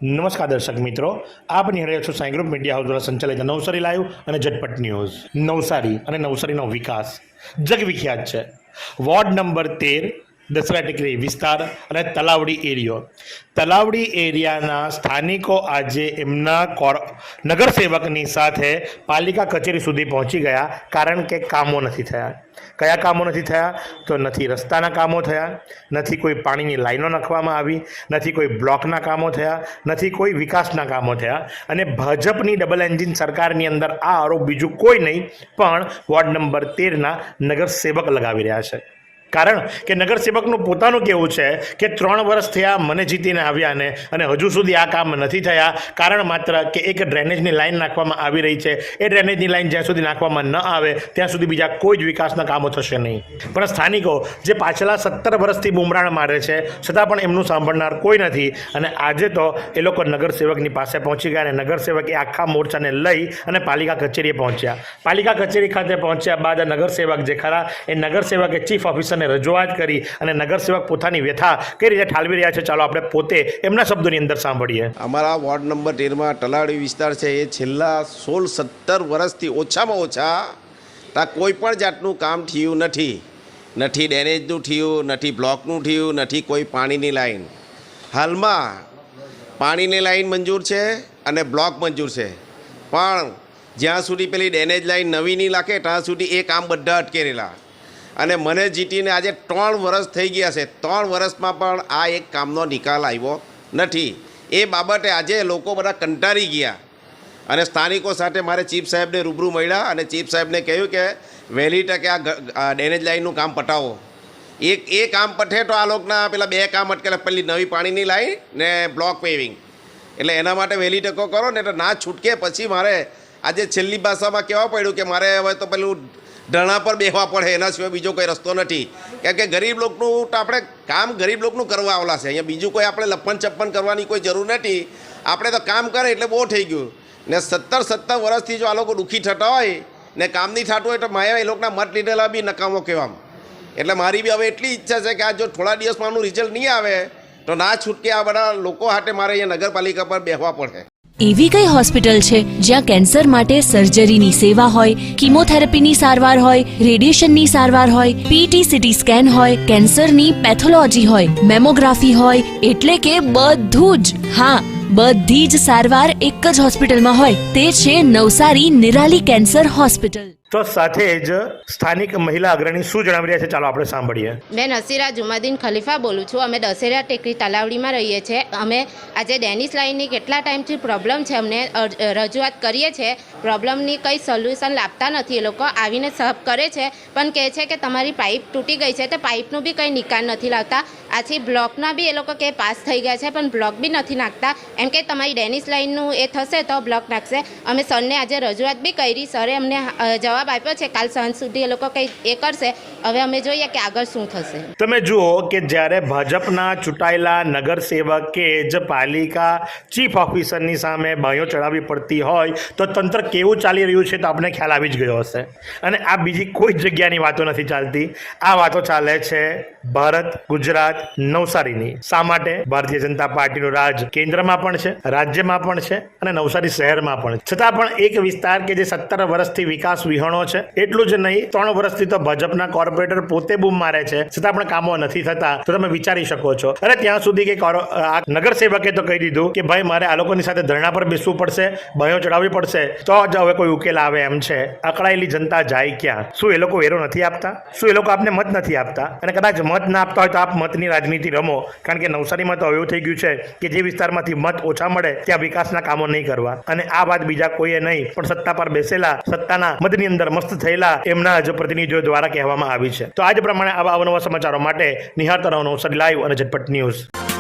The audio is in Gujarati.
નમસ્કાર દર્શક મિત્રો, આપ નિહાળી રહ્યા છો સાઈ ગ્રુપ મીડિયા હાઉસ દ્વારા સંચાલિત નવસારી લાઈવ અને ઝટપટ ન્યૂઝ। નવસારી અને નવસારીનો વિકાસ જગવિખ્યાત છે। વોર્ડ નંબર 13 દસરા ટેકરી વિસ્તાર અને તલાવડી એરિયો, તલાવડી એરિયાના સ્થાનિકો આજે એમના નગરસેવકની સાથે પાલિકા કચેરી સુધી પહોંચી ગયા, કારણ કે કામો નથી થયા। કયા કામો નથી થયા? તો નથી રસ્તાના કામો થયા, નથી કોઈ પાણીની લાઈનો નાખવામાં આવી, નથી કોઈ બ્લોકના કામો થયા, નથી કોઈ વિકાસના કામો થયા। અને ભાજપની ડબલ એન્જિન સરકારની અંદર આ આરોપ બીજું કોઈ નહીં પણ વોર્ડ નંબર 13ના નગરસેવક લગાવી રહ્યા છે। કારણ કે નગરસેવકનું પોતાનું કહેવું છે કે 3 વર્ષ થયા મને જીતીને આવ્યાને અને હજુ સુધી આ કામ નથી થયા। કારણ માત્ર કે એક ડ્રેનેજની લાઈન નાખવામાં આવી રહી છે, એ ડ્રેનેજની લાઈન જ્યાં સુધી નાખવામાં ન આવે ત્યાં સુધી બીજા કોઈ જ વિકાસના કામો થશે નહીં। પણ સ્થાનિકો જે પાછલા 17 વર્ષથી બુમરાણ મારે છે, છતાં પણ એમનું સાંભળનાર કોઈ નથી। અને આજે તો એ લોકો નગરસેવકની પાસે પહોંચી ગયા અને નગરસેવક એ આખા મોરચાને લઈ અને પાલિકા કચેરીએ પહોંચ્યા। પાલિકા કચેરી ખાતે પહોંચ્યા બાદ નગરસેવક જે ખરા એ નગરસેવકે ચીફ ઓફિસરને રજૂઆત કરી અને નગરસેવક પોતાની વ્યથા કઈ રીતે ઠાલવી રહ્યા છે, ચાલો આપણે પોતે એમના શબ્દોની અંદર સાંભળીએ। અમારા વોર્ડ નંબર 13માં તલાવડી વિસ્તાર છે, એ છેલ્લા 16-17 વર્ષથી ઓછામાં ઓછા ત્યાં કોઈ પણ જાતનું કામ થયું નથી। નથી ડેનેજનું થયું, નથી બ્લોકનું થયું, નથી કોઈ પાણીની લાઈન। હાલમાં પાણીની લાઈન મંજૂર છે અને બ્લોક મંજૂર છે, પણ જ્યાં સુધી પેલી ડેનેજ લાઈન નવી નહીં લાગે ત્યાં સુધી એ કામ બધા અટકેલા। અને મને જીતીને આજે 3 વર્ષ થઈ ગયા છે, 3 વર્ષમાં પણ આ એક કામનો નિકાલ આવ્યો નથી। એ બાબતે આજે લોકો બધા કંટાળી ગયા અને સ્થાનિકો સાથે મારે ચીફ સાહેબને રૂબરૂ મળ્યા અને ચીફ સાહેબને કહ્યું કે વહેલી તકે આ ડેનેજ લાઈનનું કામ પટાવો। એ કામ પટે તો આ લોકોના પેલા 2 કામ અટકેલા, પેલી નવી પાણીની લાઈન ને બ્લોક પેવિંગ, એટલે એના માટે વહેલી તકો કરો ને તો ના છૂટકે। પછી મારે આજે છેલ્લી ભાષામાં કહેવા પડ્યું કે મારે હવે તો પેલું ધરણા પર બેસવા પડે, એના સિવાય બીજો કોઈ રસ્તો નથી। કારણ કે ગરીબ લોકોનું તો આપણે કામ ગરીબ લોકોનું કરવા આવેલા છે, અહીંયા બીજું કોઈ આપણે લપન ચપ્પન કરવાની કોઈ જરૂર નથી। આપણે તો કામ કરે એટલે બહુ થઈ ગયું ને। 17 વર્ષથી જો આ લોકો દુઃખી થતા હોય ને કામ નહીં થતું હોય તો માયા એ લોકોના મત લીધેલા બી નકામો કહેવામાં। એટલે મારી બી હવે એટલી ઈચ્છા છે કે આ જો થોડા દિવસમાં આનું રિઝલ્ટ નહીં આવે તો ના છૂટકે આ બધા લોકો હાટે મારે અહીંયા નગરપાલિકા પર બેસવા પડે। એવી કઈ હોસ્પિટલ છે જ્યાં કેન્સર માટે સર્જરીની સેવા હોય, કીમોથેરાપીની સારવાર હોય, રેડિયેશનની સારવાર હોય, પીટી સીટી સ્કેન હોય, કેન્સરની પેથોલોજી હોય, મેમોગ્રાફી હોય, એટલે કે બધું જ। હા, બધી જ સારવાર એક જ હોસ્પિટલમાં હોય, તે છે નવસારી નિરાલી કેન્સર હોસ્પિટલ। તો સાથે જ સ્થાનિક મહિલા અગ્રણી શું જણાવી રહ્યા છે, ચાલો આપણે સાંભળીએ। મેં નસીરા જુમાદીન ખલીફા બોલું છું। અમે દશેરા ટેકરી તલાવડીમાં રહીએ છીએ। અમે આજે ડેનિસ લાઇનની કેટલા ટાઈમથી પ્રોબ્લેમ છે, અમને રજૂઆત કરીએ છીએ, પ્રોબ્લેમની કંઈ સોલ્યુશન લાવતા નથી। એ લોકો આવીને સબ કરે છે પણ કહે છે કે તમારી પાઇપ તૂટી ગઈ છે, તો પાઇપનું બી કંઈ નિકાલ નથી લાવતા। આથી બ્લોકના બી એ લોકો કે પાસ થઈ ગયા છે પણ બ્લોક બી નથી નાખતા, એમ કે તમારી ડેનિસ લાઇનનું એ થશે તો બ્લોક નાખશે। અમે સરને આજે રજૂઆત બી કરી, સરે અમને જવાબ આપ્યો છે કાલ સાંજ સુધી એ લોકો કંઈ એ કરશે। હવે અમે જોઈએ કે આગળ શું થશે। તમે જુઓ કે જ્યારે ભાજપના ચૂંટાયેલા નગરસેવકે જ પાલિકા ચીફ ઓફિસરની સામે બાયો ચડાવવી પડતી હોય તો તંત્ર કેવું ચાલી રહ્યું છે તો આપણે ખ્યાલ આવી જ ગયો હશે। અને આ બીજી કોઈ જગ્યાની વાતો નથી ચાલતી, આ વાતો ચાલે છે ભારત, ગુજરાત, નવસારીની। શા માટે? ભારતીય જનતા પાર્ટીનું રાજ કેન્દ્રમાં પણ છે, રાજ્યમાં પણ છે અને નવસારી શહેરમાં પણ। છતાં પણ એક વિસ્તાર કે જે 17 વર્ષથી વિકાસ વિહોણો છે, એટલું જ નહીં 3 વર્ષથી તો ભાજપના કોર્પોરેટર પોતે બૂમ મારે છે, છતાં પણ કામો નથી થતા। તો તમે વિચારી શકો છો। અને ત્યાં સુધી કે આ નગરસેવકે તો કહી દીધું કે ભાઈ મારે આ લોકોની સાથે ધરણા પર બેસવું પડશે, બાયો ચડાવવી પડશે, તો જ હવે કોઈ ઉકેલ આવે એમ છે। અકળાયેલી જનતા જાય ક્યાં? શું એ લોકો વેરો નથી આપતા? શું એ લોકો આપને મત નથી આપતા? અને કદાચ મત ના આપતા હોય તો આપ મતની રાજનીતિ રમો, કારણ કે નવસારીમાં તો એવું થઈ ગયું છે કે જે વિસ્તારમાંથી મત ઓછા મળે ત્યાં વિકાસના કામો નહીં કરવા। અને આ વાત બીજા કોઈએ નહીં પણ સત્તા પર બેસેલા, સત્તાના મતની અંદર મસ્ત થયેલા એમના જ પ્રતિનિધિઓ દ્વારા કહેવામાં આવી છે। તો આજ પ્રમાણે આવા અવનવા સમાચારો માટે નિહાળતા રહો નવસારી લાઈવ અને ઝટપટ ન્યૂઝ।